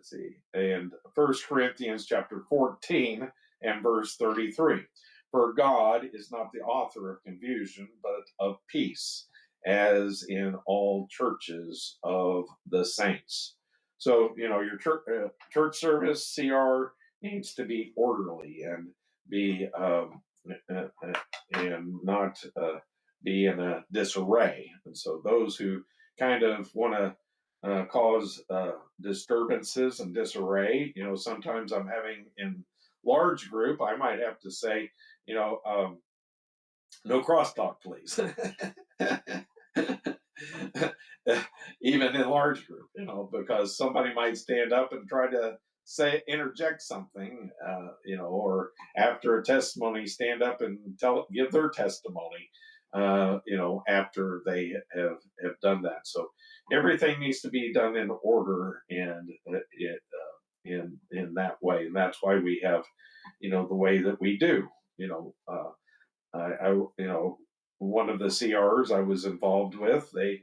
let's see, and 1 Corinthians chapter 14 and verse 33. For God is not the author of confusion, but of peace, as in all churches of the saints. So, your church service, CR, needs to be orderly and be and not be in a disarray. And so, those who kind of want to cause disturbances and disarray, sometimes I'm having in large group, I might have to say, no crosstalk, please. Even in large group, because somebody might stand up and try to interject something, or after a testimony, stand up and give their testimony, after they have done that. So everything needs to be done in order and in that way, and that's why we have, the way that we do. I one of the CRs I was involved with, they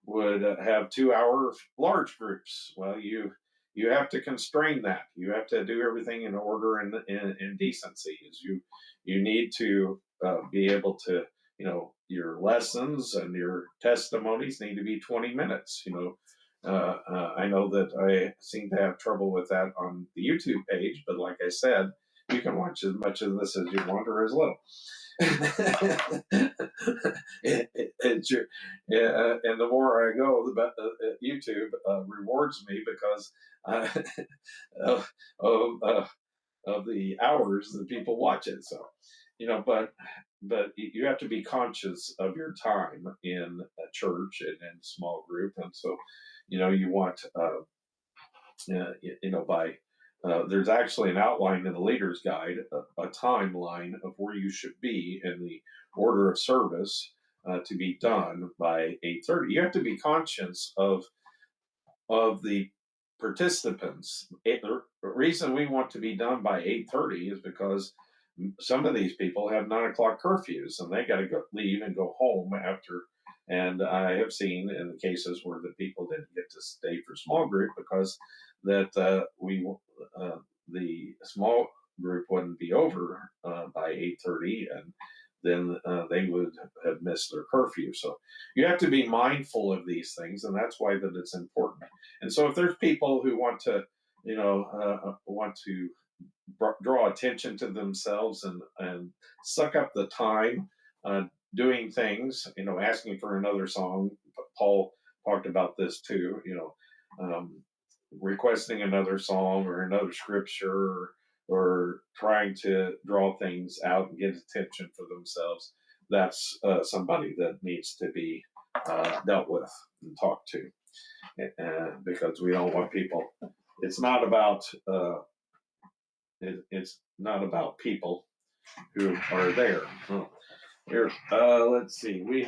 would have 2-hour large groups. Well, you have to constrain that. You have to do everything in order and in decency. Is you need to be able to, your lessons and your testimonies need to be 20 minutes. I know that I seem to have trouble with that on the YouTube page, but like I said, you can watch as much of this as you want or as little. It's your, and the more I go, the better. YouTube rewards me because of, of the hours that people watch it. So, but you have to be conscious of your time in a church and in a small group, and so, you want, by there's actually an outline in the leader's guide, a timeline of where you should be in the order of service to be done by 8:30. You have to be conscious of the participants. The reason we want to be done by 8:30 is because some of these people have 9 o'clock curfews and they got to leave and go home after. And I have seen in the cases where the people didn't get to stay for small group because that the small group wouldn't be over by 8:30, and then they would have missed their curfew. So you have to be mindful of these things, and that's why that it's important. And so if there's people who want to, draw attention to themselves and suck up the time doing things, asking for another song. Paul talked about this too, requesting another song or another scripture, or trying to draw things out and get attention for themselves. That's somebody that needs to be dealt with and talked to, because we don't want people. It's not about it's not about people who are there. Here, let's see. We